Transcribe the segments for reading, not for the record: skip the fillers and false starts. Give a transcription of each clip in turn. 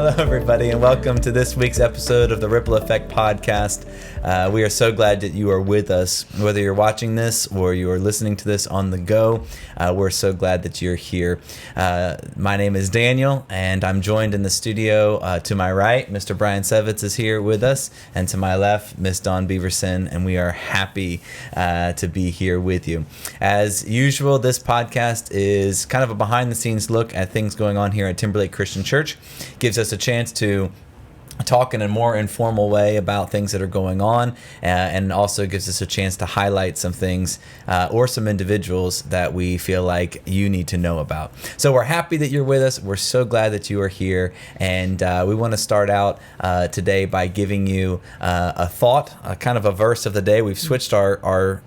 Hello, everybody, and welcome to this week's episode of the Ripple Effect Podcast. We are so glad that you are with us. Whether you're watching this or you are listening to this on the go, we're so glad that you're here. My name is Daniel, and I'm joined in the studio to my right. Mr. Brian Sevitz is here with us, and to my left, Miss Dawn Beaverson, and we are happy to be here with you. As usual, this podcast is kind of a behind-the-scenes look at things going on here at Timberlake Christian Church. Gives us a chance to talk in a more informal way about things that are going on, and also gives us a chance to highlight some things or some individuals that we feel like you need to know about. So we're happy that you're with us. We're so glad that you are here, and we want to start out today by giving you a thought, kind of a verse of the day. We've switched our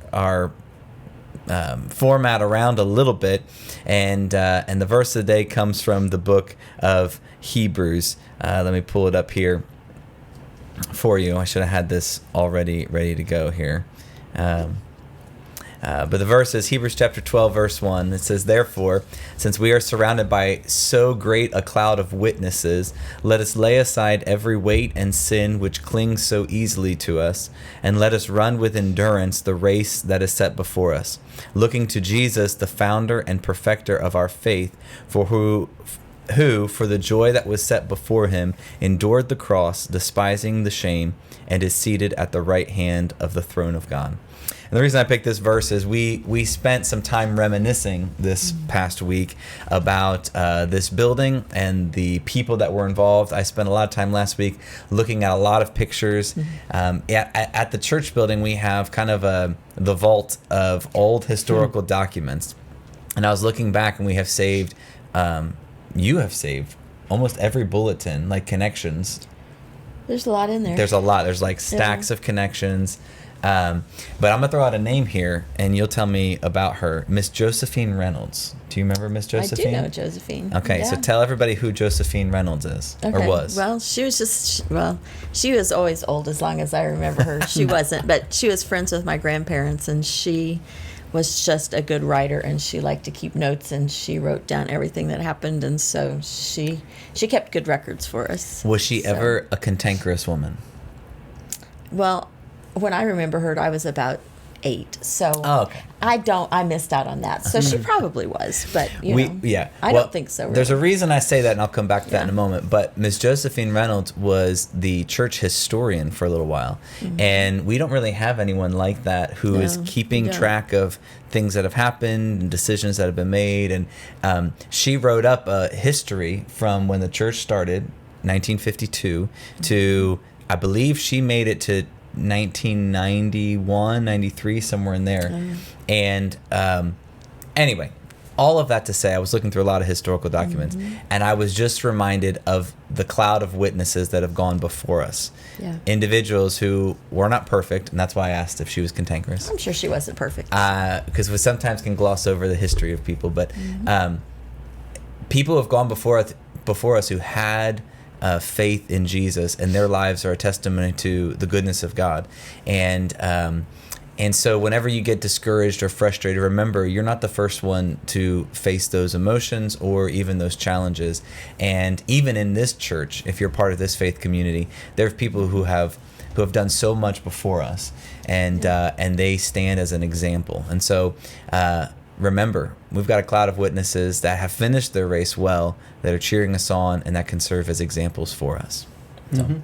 format around a little bit, and the verse of the day comes from the book of Hebrews. Let me pull it up here for you. I should have had this already ready to go here. But the verse is Hebrews chapter 12, verse 1. It says, "Therefore, since we are surrounded by so great a cloud of witnesses, let us lay aside every weight and sin which clings so easily to us, and let us run with endurance the race that is set before us, looking to Jesus, the founder and perfecter of our faith, who, for the joy that was set before him, endured the cross, despising the shame, and is seated at the right hand of the throne of God." And the reason I picked this verse is we spent some time reminiscing this past week about this building and the people that were involved. I spent a lot of time last week looking at a lot of pictures. At the church building, we have kind of the vault of old historical documents. And I was looking back, and we have saved... you have saved almost every bulletin, like connections. There's a lot in there. There's a lot. There's like stacks of connections. But I'm going to throw out a name here, and you'll tell me about her. Miss Josephine Reynolds. Do you remember Miss Josephine? I do know Josephine. Okay, so tell everybody who Josephine Reynolds is, or was. Well, she was always old as long as I remember her. She wasn't, but she was friends with my grandparents, and she was just a good writer, and she liked to keep notes, and she wrote down everything that happened, and so she kept good records for us. Was she ever a cantankerous woman? Well, when I remember her, I was about 8, so okay. I missed out on that. So she probably was, but I don't think so. Really. There's a reason I say that, and I'll come back to that in a moment. But Miss Josephine Reynolds was the church historian for a little while, and we don't really have anyone like that who is keeping track of things that have happened and decisions that have been made. And she wrote up a history from when the church started, 1952, to, I believe she made it to 1991, 93, somewhere in there. And anyway, all of that to say, I was looking through a lot of historical documents, and I was just reminded of the cloud of witnesses that have gone before us. Yeah. Individuals who were not perfect, and that's why I asked if she was cantankerous. I'm sure she wasn't perfect. Because we sometimes can gloss over the history of people, but people have gone before us who had faith in Jesus, and their lives are a testimony to the goodness of God. And so whenever you get discouraged or frustrated, remember, you're not the first one to face those emotions or even those challenges. And even in this church, if you're part of this faith community, there are people who have done so much before us, and they stand as an example. And so remember, we've got a cloud of witnesses that have finished their race well, that are cheering us on, and that can serve as examples for us. So,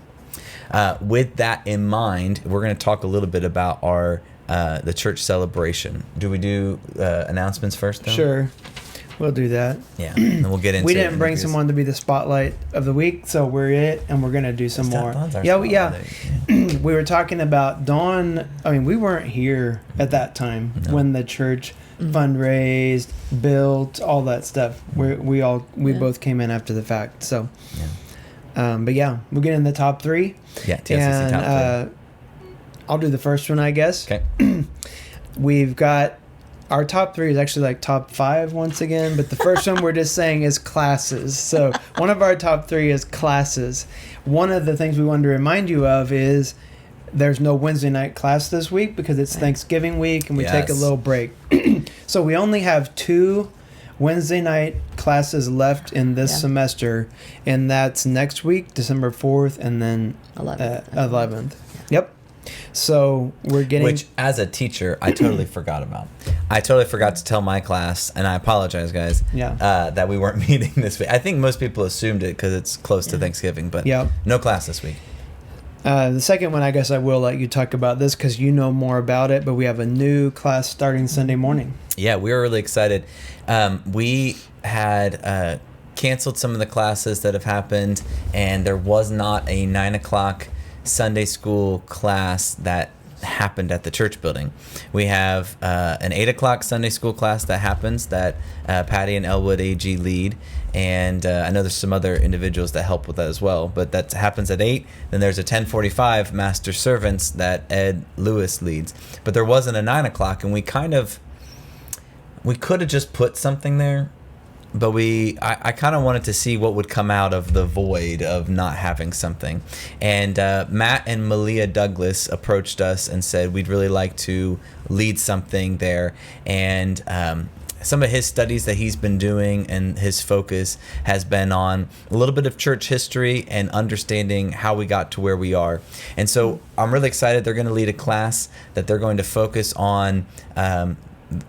with that in mind, we're going to talk a little bit about the church celebration. Do we do announcements first, though? Sure. We'll do that. Yeah, and we'll get into We didn't bring someone to be the spotlight of the week, so we're it, and we're going to do some more. Yeah. We were talking about Dawn. I mean, we weren't here at that time when the church fundraised, built, all that stuff. We both came in after the fact. So, but yeah, we'll get in the top 3. Yeah, TSC top 3. I'll do the first one, I guess. Okay. We've got our top 3 is actually like top 5 once again, but the first one we're just saying is classes. So one of our top 3 is classes. One of the things we wanted to remind you of is there's no Wednesday night class this week because it's Thanksgiving week and we take a little break. So we only have 2 Wednesday night classes left in this semester, and that's next week, December 4th, and then 11th. Yep. So we're getting... Which, as a teacher, I totally forgot about. I totally forgot to tell my class, and I apologize, guys, that we weren't meeting this week. I think most people assumed it because it's close to Thanksgiving, but no class this week. The second one, I guess I will let you talk about this because you know more about it, but we have a new class starting Sunday morning. Yeah, we were really excited. We had canceled some of the classes that have happened, and there was not a 9 o'clock Sunday school class that happened at the church building. We have an 8 o'clock Sunday school class that happens that Patty and Elwood AG lead, and I know there's some other individuals that help with that as well, but that happens at 8. Then there's a 10:45 Master Servants that Ed Lewis leads, but there wasn't a 9 o'clock, and we could have just put something there, but I kind of wanted to see what would come out of the void of not having something. And Matt and Malia Douglas approached us and said we'd really like to lead something there. And some of his studies that he's been doing and his focus has been on a little bit of church history and understanding how we got to where we are. And so I'm really excited. They're going to lead a class that they're going to focus on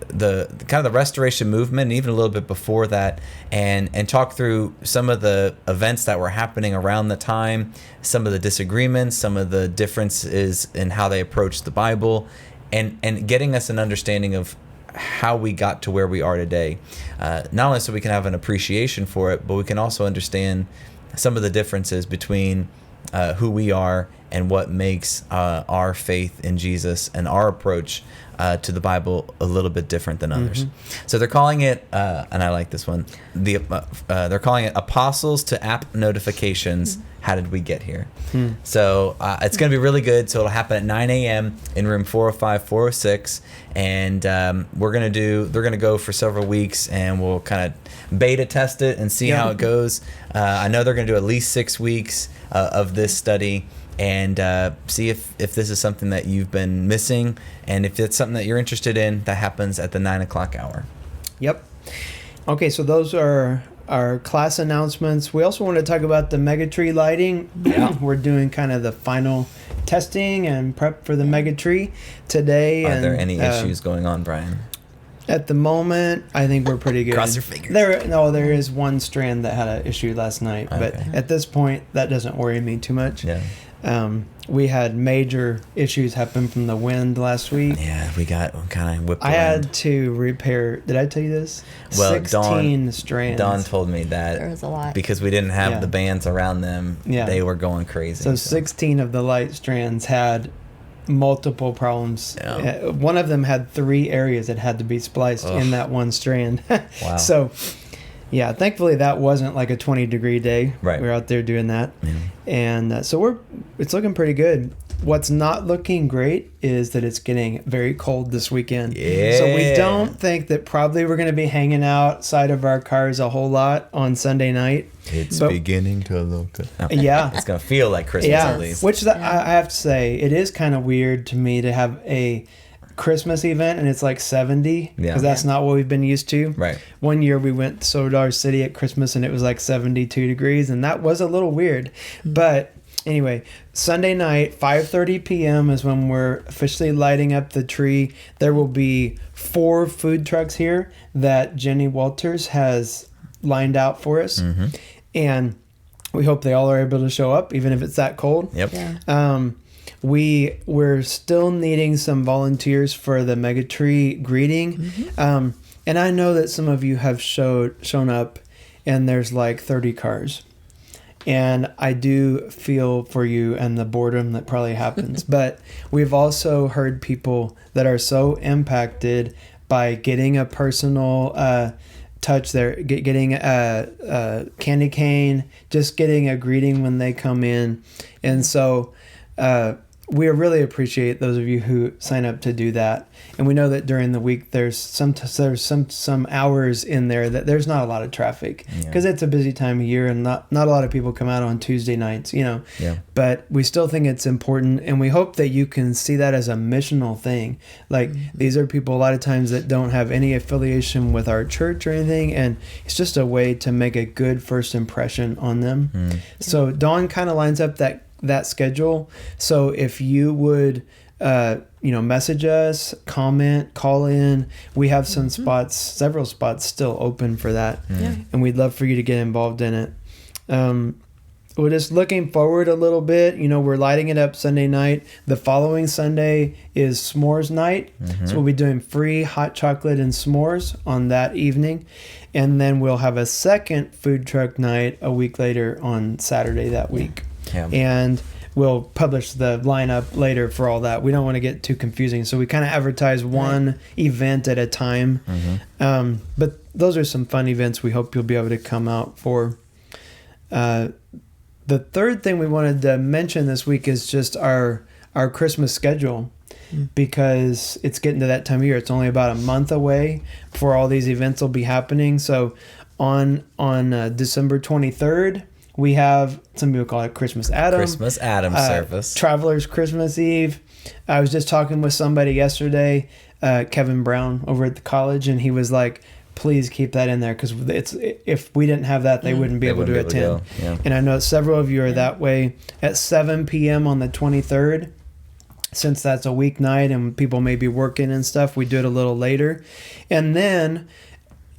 the kind of the restoration movement, and even a little bit before that, and talk through some of the events that were happening around the time, some of the disagreements, some of the differences in how they approached the Bible, and getting us an understanding of how we got to where we are today. Not only so we can have an appreciation for it, but we can also understand some of the differences between who we are and what makes our faith in Jesus and our approach to the Bible a little bit different than others. So they're calling it, and I like this one, they're calling it Apostles to App Notifications. How did we get here? So it's going to be really good. So it'll happen at 9 a.m. in room 405, 406. And they're going to go for several weeks, and we'll kind of beta test it and see how it goes. I know they're going to do at least 6 weeks of this study, and see if this is something that you've been missing, and if it's something that you're interested in. That happens at the 9 o'clock hour. Yep. Okay, so those are our class announcements. We also want to talk about the Megatree lighting. We're doing kind of the final testing and prep for the Megatree today. Are there any issues going on, Brian? At the moment, I think we're pretty good. Cross your fingers. There is one strand that had an issue last night, but at this point, that doesn't worry me too much. Yeah. We had major issues happen from the wind last week. Yeah, we got kind of whipped I around. had to repair, did I tell you this? Well, 16 strands. Dawn told me that. There was a lot. Because we didn't have the bands around them. Yeah. They were going crazy. So 16 of the light strands had multiple problems. Yeah. One of them had 3 areas that had to be spliced in that one strand. Wow. So, yeah, thankfully that wasn't like a 20-degree day. Right. We were out there doing that. Yeah. And so it's looking pretty good. What's not looking great is that it's getting very cold this weekend. Yeah. So we don't think that probably we're going to be hanging outside of our cars a whole lot on Sunday night. It's beginning to look good. Oh, yeah. It's going to feel like Christmas at least. Which I have to say, it is kind of weird to me to have a Christmas event and it's like 70 because that's not what we've been used to. Right. One year we went to Sodar City at Christmas and it was like 72 degrees, and that was a little weird. But anyway, Sunday night, 5:30 p.m. is when we're officially lighting up the tree. There will be 4 food trucks here that Jenny Walters has lined out for us. And we hope they all are able to show up, even if it's that cold. Yep. Yeah. We're still needing some volunteers for the Megatree greeting. And I know that some of you have shown up and there's like 30 cars. And I do feel for you and the boredom that probably happens. But we've also heard people that are so impacted by getting a personal touch there, getting a candy cane, just getting a greeting when they come in. And so we really appreciate those of you who sign up to do that. And we know that during the week there's some hours in there that there's not a lot of traffic because it's a busy time of year and not a lot of people come out on Tuesday nights, you know. Yeah. But we still think it's important, and we hope that you can see that as a missional thing. Like these are people a lot of times that don't have any affiliation with our church or anything, and it's just a way to make a good first impression on them. So Dawn kind of lines up that schedule. So if you would message us, comment, call in, we have some several spots still open for that. And we'd love for you to get involved in it. We're just looking forward a little bit. We're lighting it up Sunday night. The following Sunday is s'mores night. So we'll be doing free hot chocolate and s'mores on that evening. And then we'll have a second food truck night a week later on Saturday that week. Yeah. And we'll publish the lineup later for all that. We don't want to get too confusing. So we kind of advertise one event at a time. But those are some fun events we hope you'll be able to come out for. The third thing we wanted to mention this week is just our Christmas schedule, because it's getting to that time of year. It's only about a month away before all these events will be happening. So on December 23rd, we have, some people call it Christmas Adam. Christmas Adam service. Traveler's Christmas Eve. I was just talking with somebody yesterday, Kevin Brown over at the college, and he was like, please keep that in there, because if we didn't have that, they wouldn't be able to attend. And I know several of you are that way. At 7 p.m. on the 23rd, since that's a weeknight and people may be working and stuff, we do it a little later. And then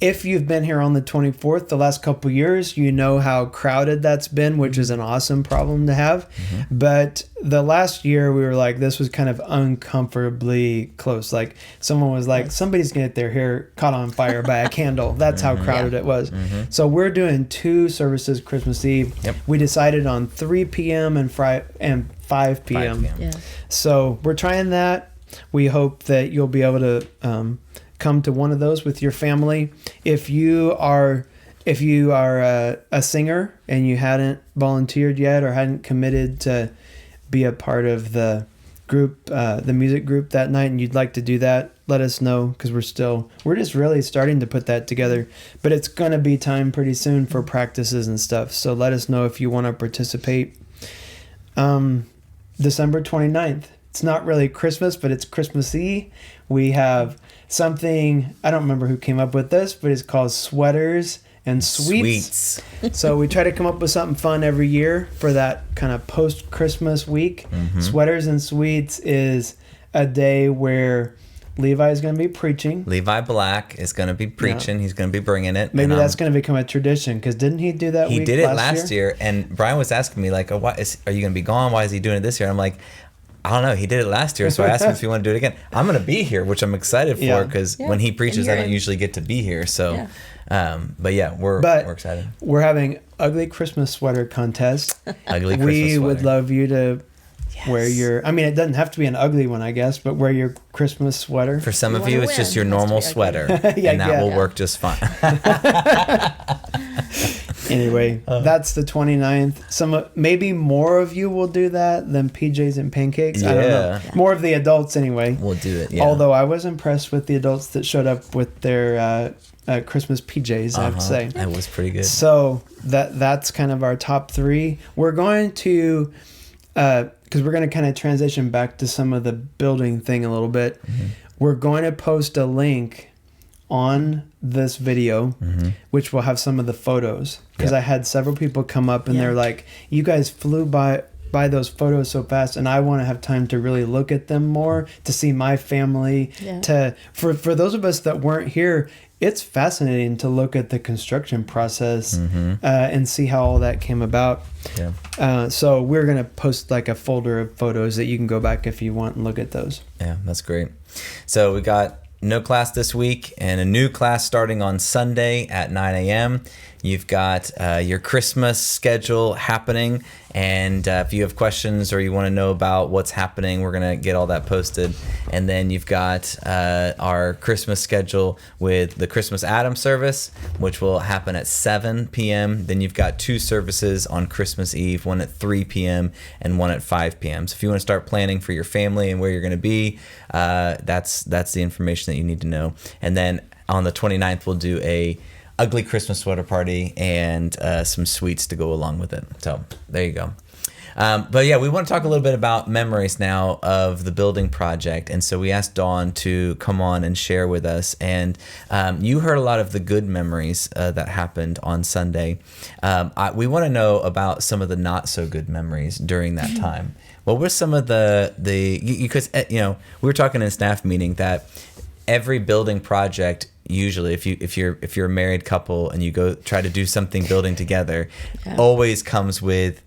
if you've been here on the 24th the last couple years, you know how crowded that's been, which is an awesome problem to have. But the last year we were like, this was kind of uncomfortably close. Like someone was like, somebody's going to get their hair caught on fire by a candle. That's how crowded it was. So we're doing 2 services Christmas Eve. We decided on 3 p.m. and 5 p.m. So we're trying that. We hope that you'll be able to come to one of those with your family. If you are a singer and you hadn't volunteered yet or hadn't committed to be a part of the group, the music group that night, and you'd like to do that, let us know, because we're just really starting to put that together. But it's going to be time pretty soon for practices and stuff. So let us know if you want to participate. December 29th. It's not really Christmas, but it's Christmassy. We have something, I don't remember who came up with this, but it's called Sweaters and Sweets. So we try to come up with something fun every year for that kind of post-Christmas week. Sweaters and Sweets is a day where Levi is going to be preaching. Levi Black is going to be preaching. He's going to be bringing it. Maybe that's going to become a tradition, because didn't he do that? He did it last year, and Brian was asking me like, are you going to be gone? Why is he doing it this year? And I'm like, I don't know. He did it last year, so I asked him if he wanted to do it again. I'm going to be here, which I'm excited for, because when he preaches, I don't usually get to be here. So, but we're excited. We're having ugly Christmas sweater contest. Ugly Christmas we sweater. would love you to wear your, I mean, it doesn't have to be an ugly one, I guess, but wear your Christmas sweater. For some of you, it's just your normal sweater, and that will work just fine. Anyway, that's the 29th. Maybe more of you will do that than PJs and pancakes. I don't know. More of the adults anyway. We'll do it, Although I was impressed with the adults that showed up with their Christmas PJs, I have to say. That was pretty good. So that's kind of our top 3. We're going to, because we're going to kind of transition back to some of the building thing a little bit. We're going to post a link on this video, which will have some of the photos, because I had several people come up and they're like, you guys flew by those photos so fast, and I want to have time to really look at them more, to see my family. For those of us that weren't here, it's fascinating to look at the construction process and see how all that came about. So we're going to post like a folder of photos that you can go back if you want and look at those. Yeah, that's great. So we got no class this week and a new class starting on Sunday at 9 a.m. You've got your Christmas schedule happening. And if you have questions or you want to know about what's happening, we're going to get all that posted. And then you've got our Christmas schedule with the Christmas Adam service, which will happen at 7 p.m. Then you've got 2 services on Christmas Eve, one at 3 p.m. and one at 5 p.m. So if you want to start planning for your family and where you're going to be, that's the information that you need to know. And then on the 29th, we'll do a ugly Christmas sweater party and some sweets to go along with it. So there you go. But yeah, we want to talk a little bit about memories now of the building project. And so we asked Dawn to come on and share with us. And you heard a lot of the good memories that happened on Sunday. We want to know about some of the not so good memories during that time. What were some of because we were talking in a staff meeting that every building project, usually if you're a married couple and you go try to do something building together, always comes with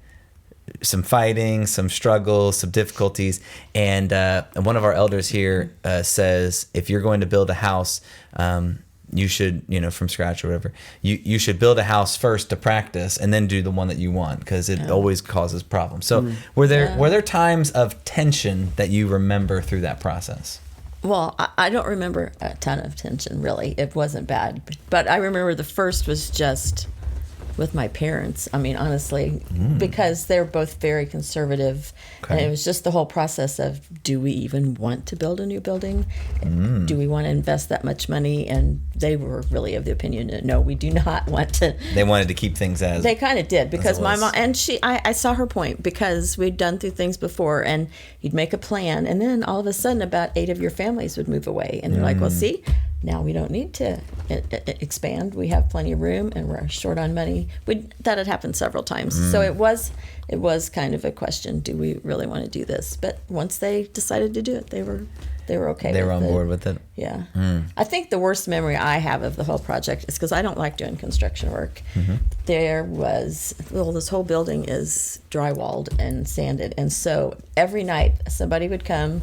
some fighting, some struggles, some difficulties. And one of our elders here says, if you're going to build a house, you should, from scratch or whatever, you should build a house first to practice and then do the one that you want, because it always causes problems. So were there times of tension that you remember through that process? Well, I don't remember a ton of tension, really. It wasn't bad. But I remember the first was just with my parents. I mean, honestly, because they're both very conservative. Okay. And it was just the whole process of, do we even want to build a new building? Do we want to invest that much money? And they were really of the opinion that, no, we do not want to. They wanted to keep things as they kind of did, because my mom, and I saw her point, because we'd done through things before, and you'd make a plan, and then all of a sudden about 8 of your families would move away. And they're like, well, see, now we don't need to expand. We have plenty of room, and we're short on money. That had happened several times. So it was kind of a question: do we really want to do this? But once they decided to do it, they were okay. They were on board with it. Yeah. I think the worst memory I have of the whole project is because I don't like doing construction work. There was this whole building is drywalled and sanded, and so every night somebody would come,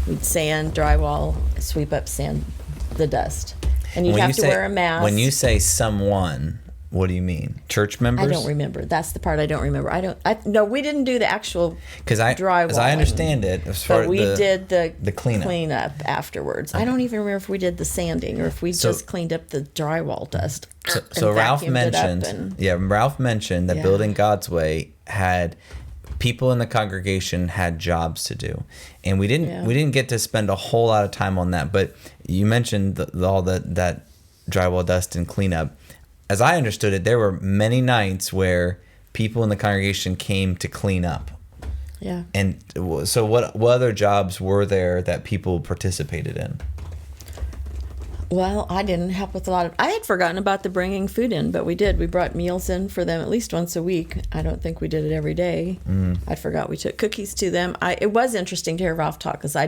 we'd sand, drywall, sweep up, sand the dust, and you'd have to wear a mask. When you say someone, what do you mean? Church members? I don't remember. That's the part I don't remember. No, we didn't do the actual drywall. As I understand it, but we did the cleanup afterwards. Okay. I don't even remember if we did the sanding or if we just cleaned up the drywall dust. So Ralph mentioned, Ralph mentioned that Building God's Way had people in the congregation had jobs to do, and we didn't get to spend a whole lot of time on that. But you mentioned all that drywall dust and cleanup. As I understood it, there were many nights where people in the congregation came to clean up. Yeah. And so what other jobs were there that people participated in? Well, I didn't help with a lot of... I had forgotten about the bringing food in, but we did. We brought meals in for them at least once a week. I don't think we did it every day. I forgot we took cookies to them. It was interesting to hear Ralph talk, because I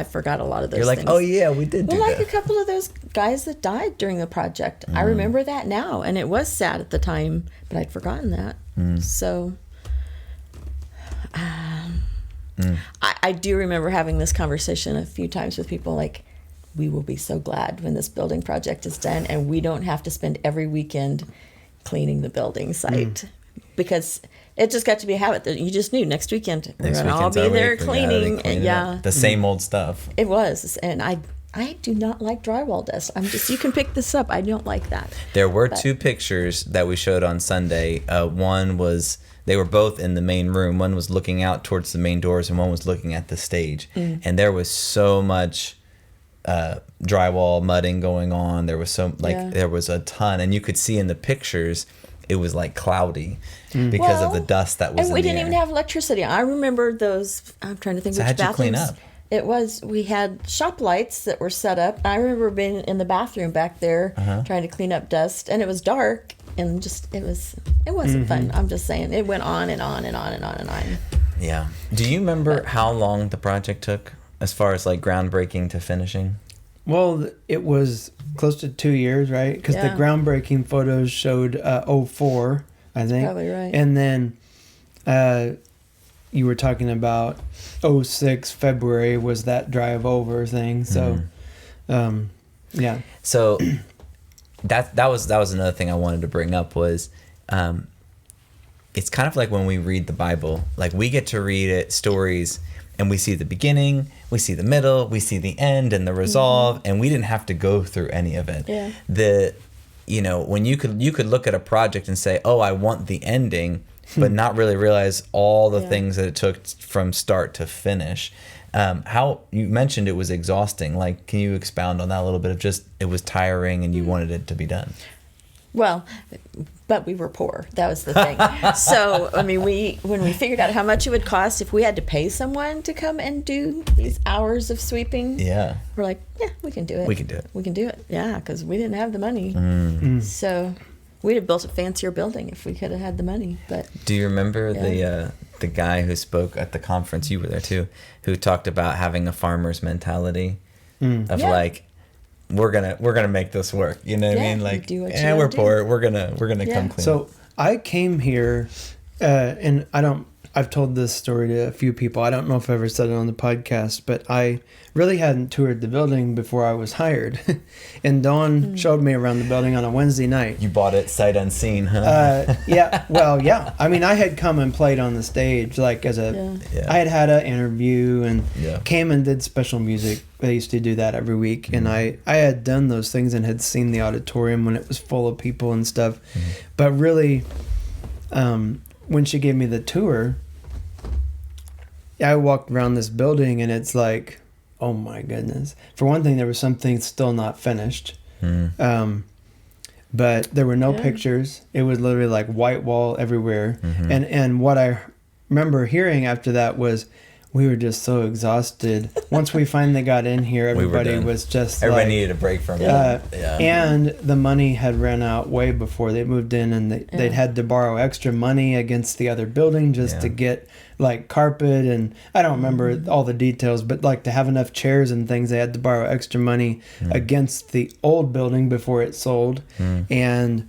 forgot a lot of those things. You're like, oh yeah, we did do that. Like a couple of those guys that died during the project. I remember that now, and it was sad at the time, but I'd forgotten that. So... I do remember having this conversation a few times with people, like, we will be so glad when this building project is done and we don't have to spend every weekend cleaning the building site. Because it just got to be a habit that you just knew next weekend we're going to all be there cleaning. The same old stuff. It was. And I do not like drywall dust. You can pick this up. I don't like that. There were 2 pictures that we showed on Sunday. One was... They were both in the main room. One was looking out towards the main doors, and one was looking at the stage. And there was so much drywall mudding going on. There was there was a ton, and you could see in the pictures it was like cloudy because of the dust that was in the air. And we didn't even have electricity. I remember those. I'm trying to think which bathrooms. How'd you clean up? It was, we had shop lights that were set up. I remember being in the bathroom back there trying to clean up dust, and it was dark. And it wasn't fun. I'm just saying, it went on and on and on and on and on. Yeah. Do you remember how long the project took as far as like groundbreaking to finishing? Well, it was close to 2 years, right? Because the groundbreaking photos showed 2004, I think. Probably right. And then you were talking about 2006 February was that drive over thing. So, yeah. So... that was another thing I wanted to bring up was, it's kind of like when we read the Bible, like we get to read it stories and we see the beginning, we see the middle, we see the end and the resolve, and we didn't have to go through any of it. Yeah. When you could look at a project and say, oh, I want the ending, but not really realize all the things that it took from start to finish. How you mentioned it was exhausting. Like, can you expound on that a little bit of just it was tiring and you wanted it to be done? Well, but we were poor. That was the thing. So, I mean, when we figured out how much it would cost if we had to pay someone to come and do these hours of sweeping, we're like, yeah, we can do it. We can do it. We can do it. Yeah, because we didn't have the money. So we'd have built a fancier building if we could have had the money. But do you remember the guy who spoke at the conference? You were there too, who talked about having a farmer's mentality of like, we're gonna make this work. You know what I mean? Like, we're poor. We're gonna come clean. So I came here, and I've told this story to a few people. I don't know if I ever said it on the podcast, but I really hadn't toured the building before I was hired. And Dawn showed me around the building on a Wednesday night. You bought it sight unseen, huh? Yeah. Well, yeah. I mean, I had come and played on the stage, like I had an interview and came and did special music. They used to do that every week. And I had done those things and had seen the auditorium when it was full of people and stuff. But really, when she gave me the tour, I walked around this building and it's like, oh my goodness. For one thing, there was some things still not finished. But there were no pictures. It was literally like white wall everywhere. And what I remember hearing after that was we were just so exhausted. Once we finally got in here, everybody was just everybody needed a break from it. And the money had run out way before they moved in, and they'd had to borrow extra money against the other building just to get like carpet, and I don't remember all the details, but like to have enough chairs and things, they had to borrow extra money against the old building before it sold. And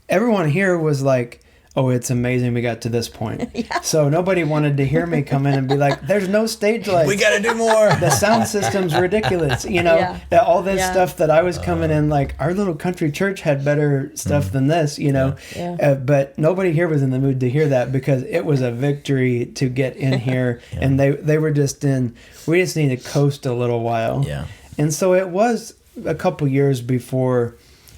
everyone here was like, oh, it's amazing we got to this point. So nobody wanted to hear me come in and be like, there's no stage lights. We got to do more. The sound system's ridiculous. You know, all this stuff that I was coming in, like our little country church had better stuff than this, you know. But nobody here was in the mood to hear that because it was a victory to get in here. And they were just we just need to coast a little while. And so it was a couple years before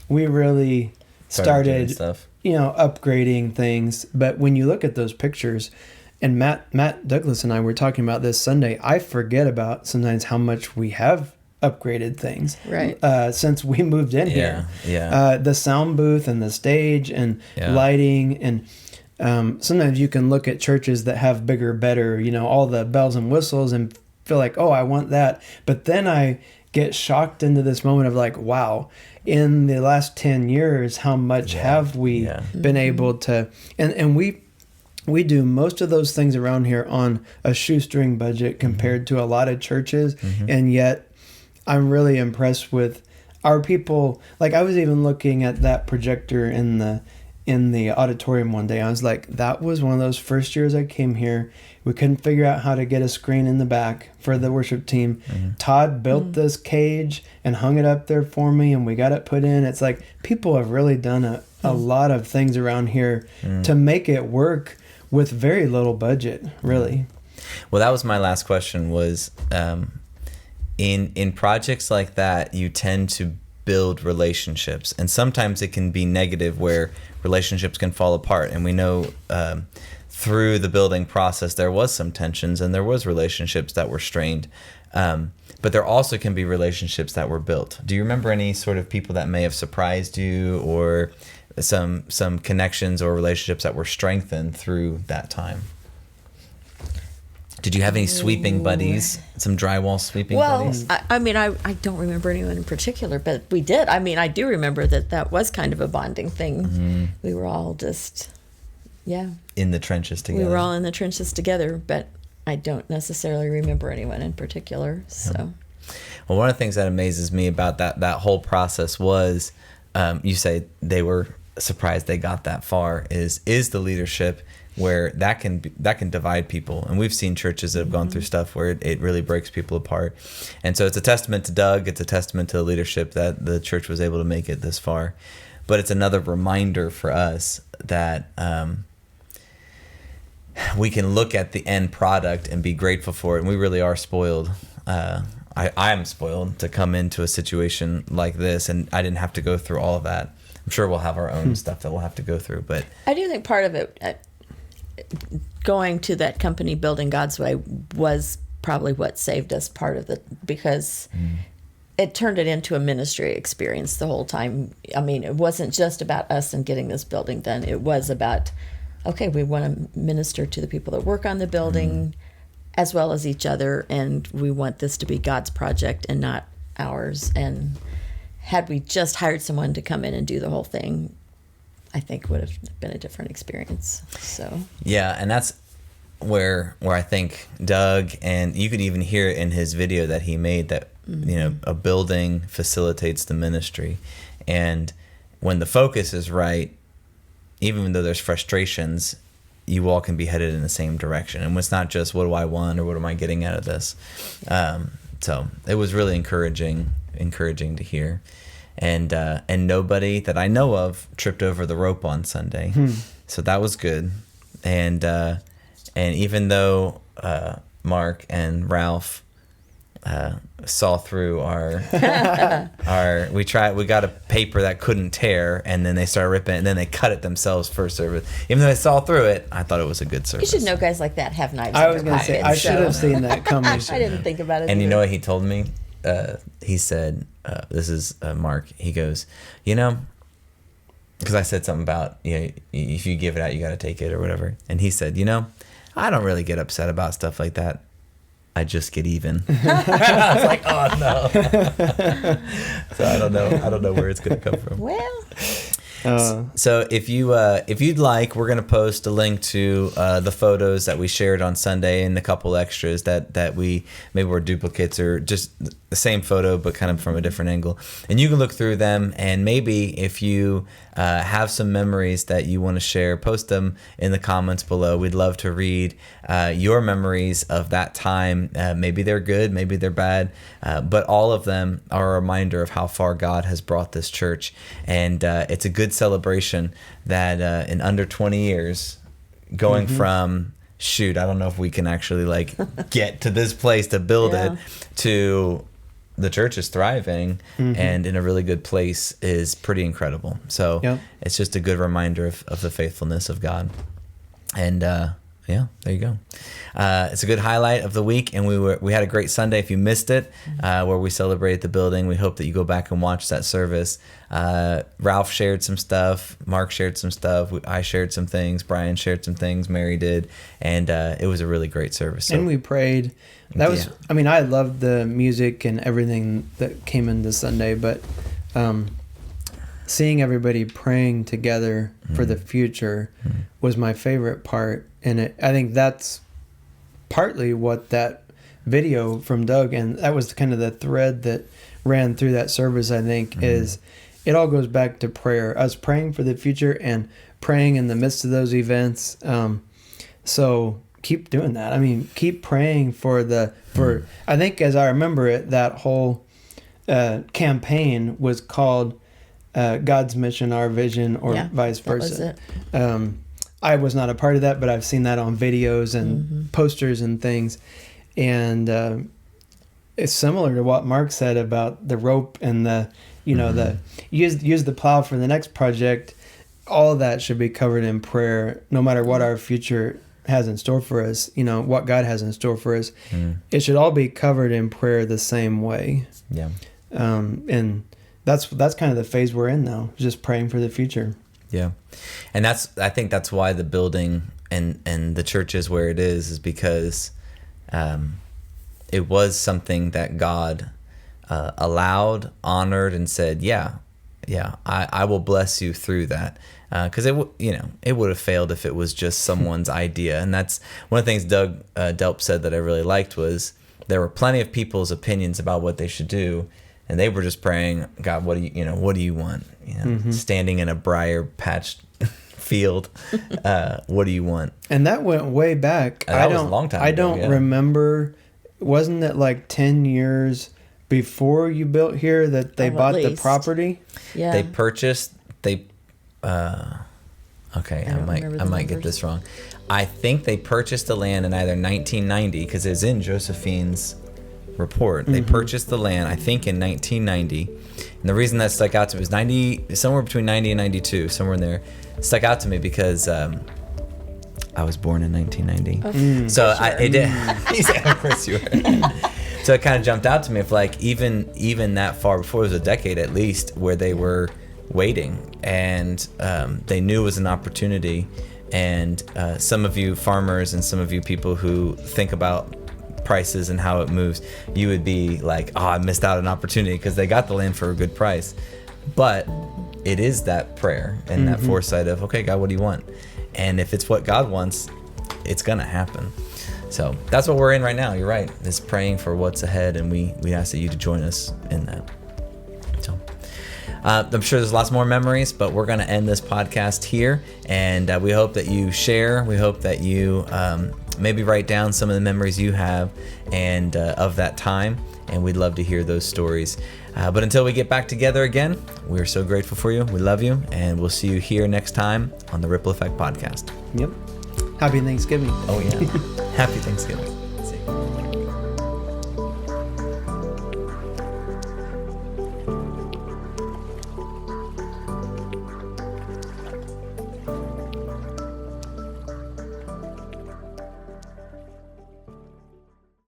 we really started stuff. Upgrading things. But when you look at those pictures, and Matt Douglas and I were talking about this Sunday, I forget about sometimes how much we have upgraded things since we moved in here. The sound booth and the stage and lighting, and sometimes you can look at churches that have bigger, better, all the bells and whistles and feel like, oh, I want that. But then I get shocked into this moment of like, wow, in the last 10 years, how much have we been able to, and we do most of those things around here on a shoestring budget compared to a lot of churches. And yet I'm really impressed with our people. Like I was even looking at that projector in the auditorium one day. I was like, that was one of those first years I came here. We couldn't figure out how to get a screen in the back for the worship team. Todd built this cage and hung it up there for me, and we got it put in. It's like people have really done a lot of things around here to make it work with very little budget, really. Well, that was my last question was, in projects like that, you tend to build relationships, and sometimes it can be negative where relationships can fall apart. And we know through the building process there was some tensions and there was relationships that were strained, but there also can be relationships that were built. Do you remember any sort of people that may have surprised you, or some connections or relationships that were strengthened through that time? Did you have any sweeping buddies? Some drywall sweeping buddies? Well, I mean, I don't remember anyone in particular, but we did. I mean, I do remember that was kind of a bonding thing. We were all just, in the trenches together. We were all in the trenches together, but I don't necessarily remember anyone in particular. So, well, one of the things that amazes me about that whole process was, you say they were surprised they got that far, is the leadership where that can divide people. And we've seen churches that have gone through stuff where it really breaks people apart. And so it's a testament to Doug. It's a testament to the leadership that the church was able to make it this far. But it's another reminder for us that we can look at the end product and be grateful for it. And we really are spoiled. I am spoiled to come into a situation like this, and I didn't have to go through all of that. I'm sure we'll have our own stuff that we'll have to go through, but I do think part of it, going to that company Building God's Way, was probably what saved us part of it, because it turned it into a ministry experience the whole time. I mean, it wasn't just about us and getting this building done. It was about, okay, we want to minister to the people that work on the building as well as each other, and we want this to be God's project and not ours. And had we just hired someone to come in and do the whole thing, I think it would have been a different experience. So yeah, and that's where I think Doug, and you could even hear it in his video that he made, that a building facilitates the ministry. And when the focus is right, even though there's frustrations, you all can be headed in the same direction. And it's not just, what do I want or what am I getting out of this? So it was really encouraging to hear. And nobody that I know of tripped over the rope on Sunday. So that was good. And even though Mark and Ralph saw through we got a paper that couldn't tear, and then they started ripping it, and then they cut it themselves for service. Even though they saw through it, I thought it was a good service. You should know guys like that have knives. I was going to say, I should have seen that coming. I didn't think about it. And you know what he told me? He said, this is Mark, he goes, because I said something about, if you give it out, you got to take it or whatever. And he said, I don't really get upset about stuff like that. I just get even. I was like, oh no. So I don't know where it's going to come from. Well. So if you'd like, we're going to post a link to the photos that we shared on Sunday, and a couple extras that we maybe were duplicates or just the same photo but kind of from a different angle. And you can look through them, and maybe if you have some memories that you want to share, post them in the comments below. We'd love to read your memories of that time. Maybe they're good, maybe they're bad, but all of them are a reminder of how far God has brought this church. And it's a good celebration that in under 20 years, going from, I don't know if we can actually get to this place to build it, to the church is thriving and in a really good place is pretty incredible. So it's just a good reminder of the faithfulness of God. And there you go. It's a good highlight of the week, and we had a great Sunday. If you missed it, where we celebrated the building, we hope that you go back and watch that service. Ralph shared some stuff, Mark shared some stuff, I shared some things, Brian shared some things, Mary did, and it was a really great service. So, and we prayed. That was, I mean, I loved the music and everything that came into Sunday, but seeing everybody praying together for the future was my favorite part. And I think that's partly what that video from Doug, and that was kind of the thread that ran through that service, I think, is it all goes back to prayer. Us praying for the future and praying in the midst of those events. So keep doing that. I mean, keep praying for I think as I remember it, that whole campaign was called God's Mission, Our Vision, or vice versa. That was it. I was not a part of that, but I've seen that on videos and posters and things. And it's similar to what Mark said about the rope and the use the plow for the next project. All of that should be covered in prayer, no matter what our future has in store for us, what God has in store for us. It should all be covered in prayer the same way. Yeah. And that's kind of the phase we're in now, just praying for the future. Yeah. And I think that's why the building and the church is where it is because it was something that God allowed, honored, and said, I will bless you through that. Because it would have failed if it was just someone's idea. And that's one of the things Doug Delp said that I really liked was there were plenty of people's opinions about what they should do, and they were just praying, God, what do you want? Standing in a briar patch field. What do you want? And that went way back. That was a long time ago, I don't remember. Wasn't it like 10 years before you built here that they bought the property? Yeah. They purchased. Okay, I might get this wrong. I think they purchased the land in either 1990, because it's in Josephine's report. They purchased the land, I think, in 1990. And the reason that stuck out to me was somewhere between 90 and 92, somewhere in there. It stuck out to me because I was born in 1990. So it did. Yeah, of course you were. So it kind of jumped out to me, if like even that far before, it was a decade at least, where they were waiting, and they knew it was an opportunity. And some of you farmers and some of you people who think about prices and how it moves, you would be like, oh, I missed out on an opportunity, because they got the land for a good price. But it is that prayer and that foresight of, okay, God, what do you want? And if it's what God wants, it's gonna happen. So that's what we're in right now. You're right, is praying for what's ahead, and we ask that you to join us in that. So I'm sure there's lots more memories, but we're going to end this podcast here, and we hope that you share. We hope that you maybe write down some of the memories you have and of that time, and we'd love to hear those stories. But until we get back together again, we're so grateful for you. We love you, and we'll see you here next time on the Ripple Effect Podcast. Yep. Happy Thanksgiving. Oh, yeah. Happy Thanksgiving. See you.